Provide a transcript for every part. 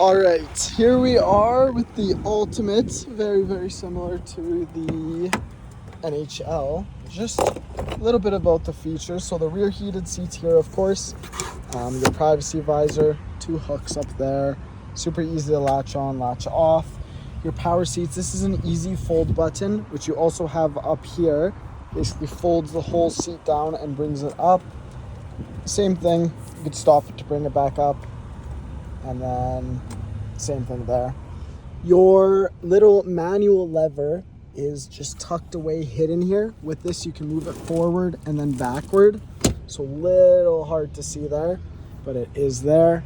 All right, here we are with the Ultimate, very, very similar to the NHL. Just a little bit about the features. So the rear heated seats here, of course, your privacy visor, 2 hooks up there, super easy to latch on, latch off. Your power seats, this is an easy fold button, which you also have up here. Basically folds the whole seat down and brings it up. Same thing, you could stop it to bring it back up. And then same thing there. Your little manual lever is just tucked away hidden here. With this you can move it forward and then backward. So a little hard to see there, but it is there.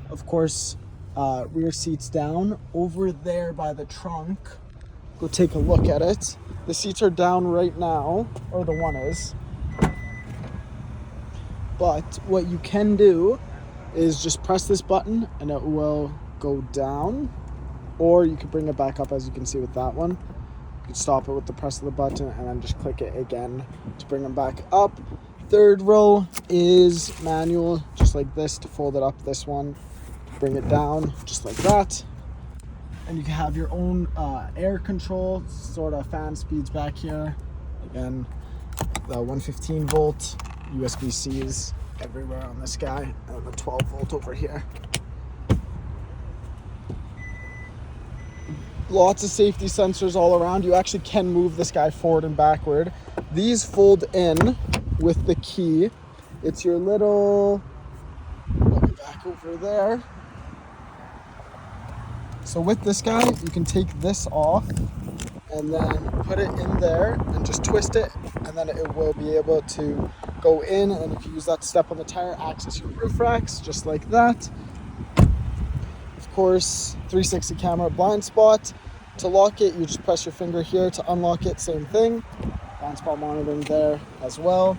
Of course, rear seats down. Over there by the trunk, go take a look at it. The seats are down right now, or the one is. But what you can do is just press this button and it will go down, or you can bring it back up, as you can see with that one. You can stop it with the press of the button and then just click it again to bring them back up. Third row is manual, just like this, to fold it up. This one, bring it down just like that, and you can have your own air control, sort of fan speeds back here. Again, the 115 volt USB-Cs everywhere on this guy, and the 12 volt over here. Lots of safety sensors all around. You actually can move this guy forward and backward. These fold in with the key. It's your little, back over there. So with this guy, you can take this off and then put it in there and just twist it, and then it will be able to go in, and if you use that to step on the tire, access your roof racks just like that. Of course, 360 camera blind spot. To lock it, you just press your finger here. To unlock it, same thing. Blind spot monitoring there as well.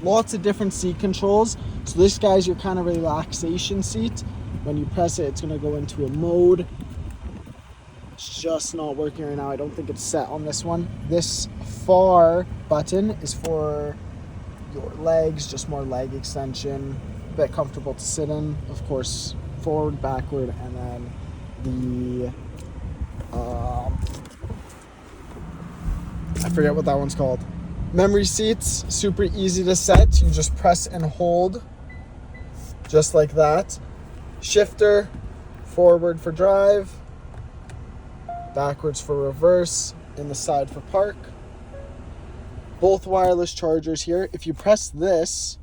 Lots of different seat controls. So this guy's your kind of relaxation seat. When you press it, it's going to go into a mode. It's just not working right now. I don't think it's set on this one. This far button is for your legs, just more leg extension, a bit comfortable to sit in. Of course, forward, backward, and then the I forget what that one's called. Memory seats, super easy to set. You just press and hold just like that. Shifter, forward for drive, backwards for reverse, in the side for park. Both wireless chargers here. If you press this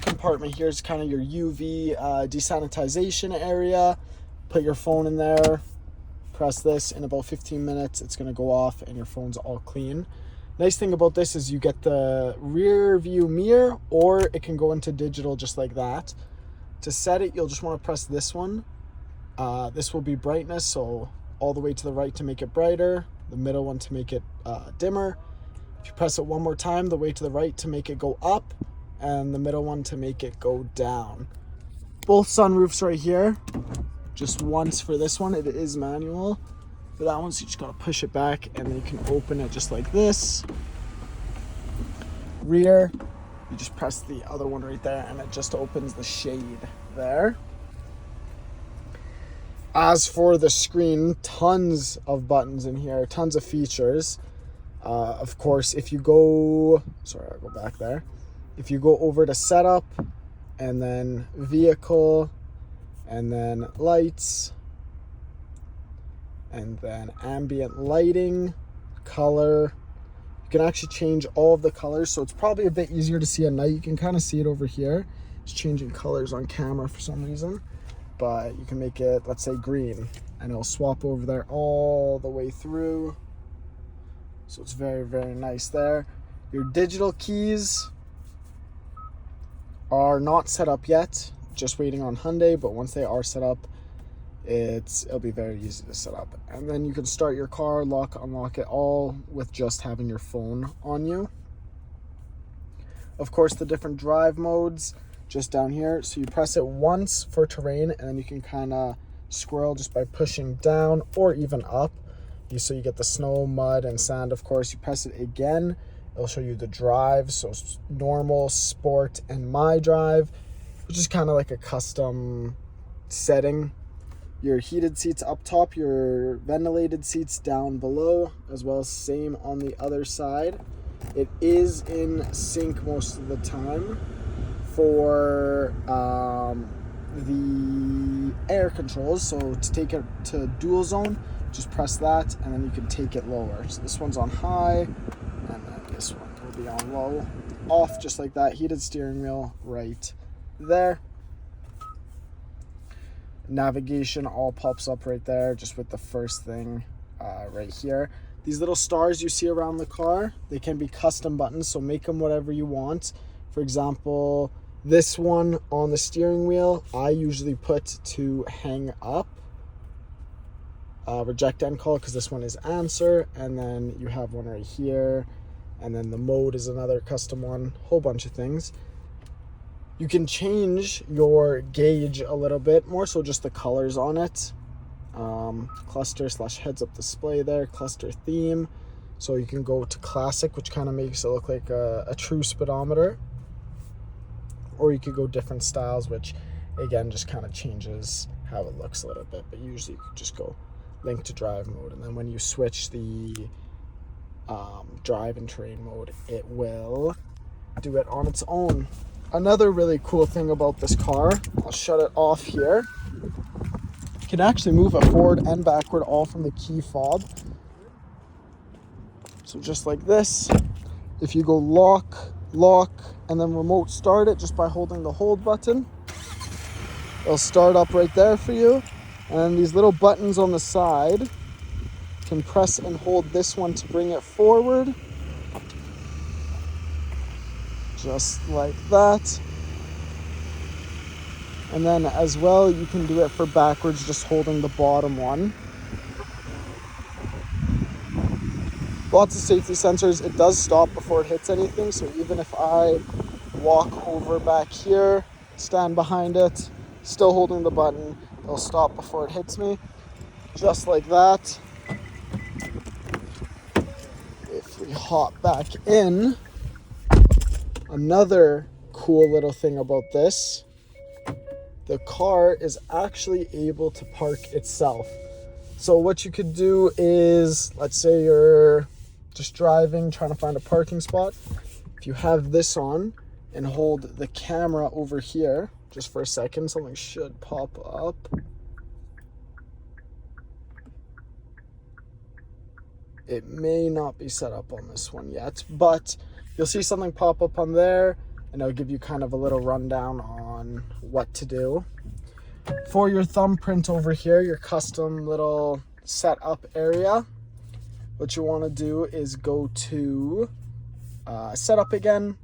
compartment here is kind of your UV desanitization area. Put your phone in there, press this, in about 15 minutes it's going to go off and your phone's all clean. Nice thing about this is you get the rear view mirror, or it can go into digital just like that. To set it, you'll just want to press this one. This will be brightness, so all the way to the right to make it brighter, the middle one to make it dimmer. If you press it one more time, the way to the right to make it go up, and the middle one to make it go down. Both sunroofs right here. Just once for this one, it is manual. For that one, so you just gotta push it back, and then you can open it just like this. Rear, you just press the other one right there, and it just opens the shade there. As for the screen, tons of buttons in here, tons of features. Of course, if you go, I'll go back there. If you go over to setup, and then vehicle, and then lights, and then ambient lighting, color, you can actually change all of the colors. So it's probably a bit easier to see at night. You can kind of see it over here. It's changing colors on camera for some reason. But you can make it, let's say, green, and it'll swap over there all the way through. So it's very, very nice there. Your digital keys are not set up yet, just waiting on Hyundai, but once they are set up, it'll be very easy to set up. And then you can start your car, lock, unlock it all with just having your phone on you. Of course, the different drive modes just down here. So you press it once for terrain, and then you can kind of scroll just by pushing down or even up. So you get the snow, mud, and sand. Of course, you press it again, it'll show you the drive. So normal, sport, and my drive, which is kind of like a custom setting your heated seats up top, your ventilated seats down below, as well as same on the other side. It is in sync most of the time. For the air controls, so to take it to dual zone, just press that and then you can take it lower. So this one's on high and then this one will be on low. Off just like that. Heated steering wheel right there. Navigation all pops up right there, just with the first thing right here. These little stars you see around the car, they can be custom buttons, so make them whatever you want. For example, this one on the steering wheel, I usually put to hang up, reject end call, because this one is answer, and then you have one right here, and then the mode is another custom one, whole bunch of things. You can change your gauge a little bit more, so just the colors on it. Cluster / heads up display there, cluster theme. So you can go to classic, which kind of makes it look like a true speedometer. Or you could go different styles, which again just kind of changes how it looks a little bit. But usually you could just go link to drive mode. And then when you switch the drive and terrain mode, it will do it on its own. Another really cool thing about this car, I'll shut it off here. You can actually move it forward and backward all from the key fob. So just like this, if you go lock, and then remote start it just by holding the hold button, it'll start up right there for you. And these little buttons on the side, you can press and hold this one to bring it forward. Just like that. And then as well, you can do it for backwards, just holding the bottom one. Lots of safety sensors. It does stop before it hits anything. So even if I walk over back here, stand behind it, still holding the button, it'll stop before it hits me. Just like that. If we hop back in, another cool little thing about this, the car is actually able to park itself. So what you could do is, let's say you're just driving, trying to find a parking spot. If you have this on and hold the camera over here, just for a second, something should pop up. It may not be set up on this one yet, but you'll see something pop up on there, and it'll give you kind of a little rundown on what to do. For your thumbprint over here, your custom little setup area, what you want to do is go to setup again,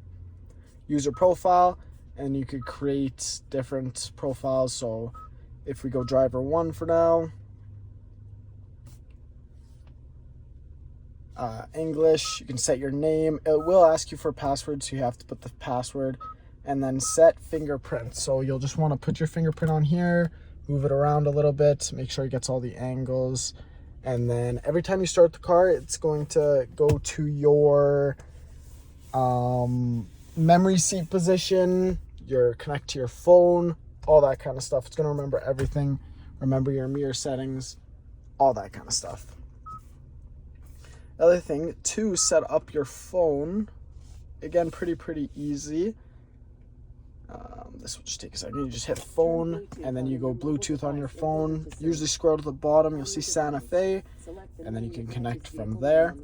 user profile, and you could create different profiles. So if we go driver 1 for now, English, you can set your name. It will ask you for a password, so you have to put the password, and then set fingerprint. So you'll just want to put your fingerprint on here, move it around a little bit, make sure it gets all the angles, and then every time you start the car, it's going to go to your memory seat position, connect to your phone, all that kind of stuff. It's going to remember everything, remember your mirror settings, all that kind of stuff. Other thing, to set up your phone, again, pretty easy. This will just take a second. You just hit phone, and then you go Bluetooth on your phone. Usually scroll to the bottom, you'll see Santa Fe, and then you can connect from there.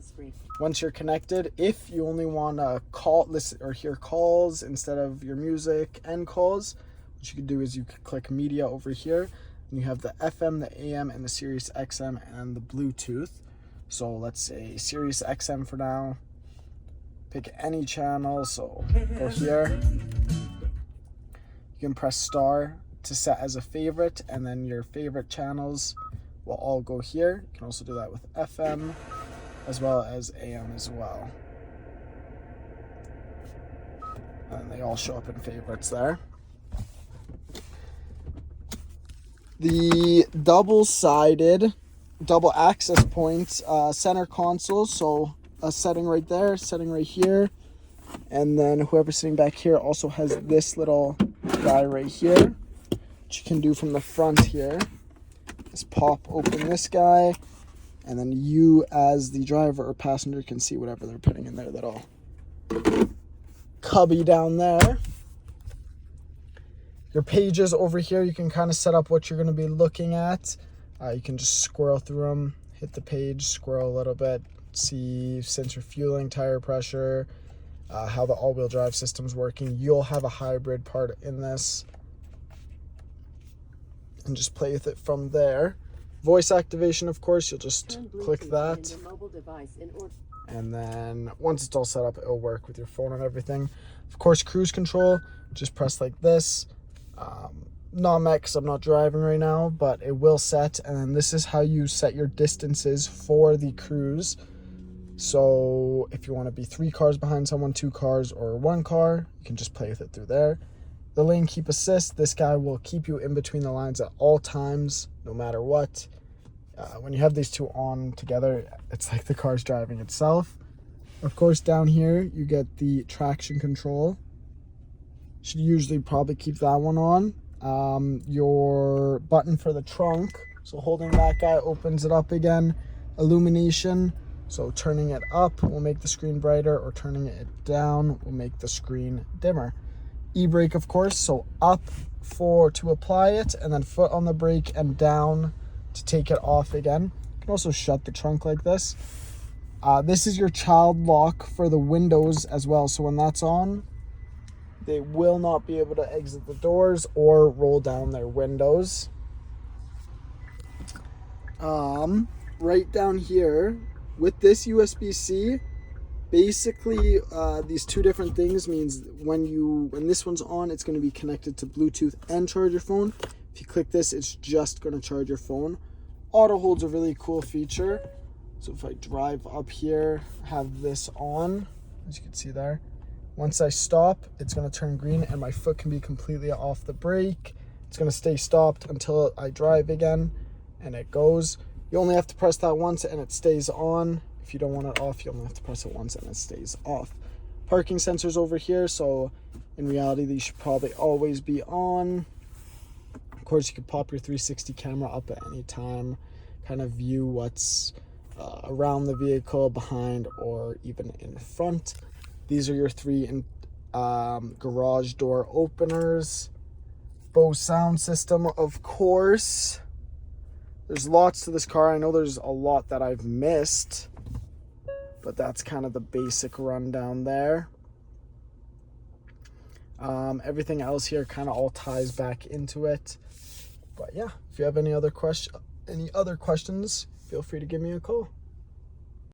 Once you're connected, if you only want to call, listen, or hear calls instead of your music and calls, what you can do is you can click media over here, and you have the FM, the AM, and the Sirius XM, and the Bluetooth. So let's say Sirius XM for now. Pick any channel, so go here. You can press star to set as a favorite, and then your favorite channels will all go here. You can also do that with FM as well as AM as well. And they all show up in favorites there. The double-sided, double access points, center console, so a setting right there, setting right here, and then whoever's sitting back here also has this little guy right here, which you can do from the front here. is pop open this guy, and then you as the driver or passenger can see whatever they're putting in there. That'll cubby down there. Your pages over here, you can kind of set up what you're going to be looking at. You can just scroll through them, hit the page, scroll a little bit, see sensor fueling, tire pressure, how the all-wheel drive system's working. You'll have a hybrid part in this, and just play with it from there. Voice activation, of course, you'll just click that, and then once it's all set up, it'll work with your phone and everything. Of course, cruise control, just press like this. Not met because I'm not driving right now, but it will set, and then this is how you set your distances for the cruise. So if you want to be 3 cars behind someone, 2 cars, or 1 car, you can just play with it through there. The lane keep assist, this guy will keep you in between the lines at all times, no matter what. When you have these two on together, it's like the car's driving itself. Of course, down here, you get the traction control. Should usually probably keep that one on. Your button for the trunk, so holding that guy opens it up again. Illumination, so turning it up will make the screen brighter, or turning it down will make the screen dimmer. E-brake, of course, so up to apply it, and then foot on the brake and down to take it off again. You can also shut the trunk like this. This is your child lock for the windows as well, so when that's on, they will not be able to exit the doors or roll down their windows. Right down here, with this USB-C, basically these two different things means when this one's on, it's going to be connected to Bluetooth and charge your phone. If you click this, it's just going to charge your phone. Auto hold's a really cool feature. So if I drive up here, have this on, as you can see there. Once I stop, it's going to turn green and my foot can be completely off the brake. It's going to stay stopped until I drive again, and it goes. You only have to press that once and it stays on. If you don't want it off, you only have to press it once and it stays off. Parking sensors over here, so in reality, these should probably always be on. Of course, you can pop your 360 camera up at any time, kind of view what's around the vehicle, behind, or even in front. These are your 3 garage door openers. Bose sound system, of course. There's lots to this car. I know there's a lot that I've missed, but that's kind of the basic rundown there. Everything else here kind of all ties back into it. But yeah, if you have any other questions, feel free to give me a call.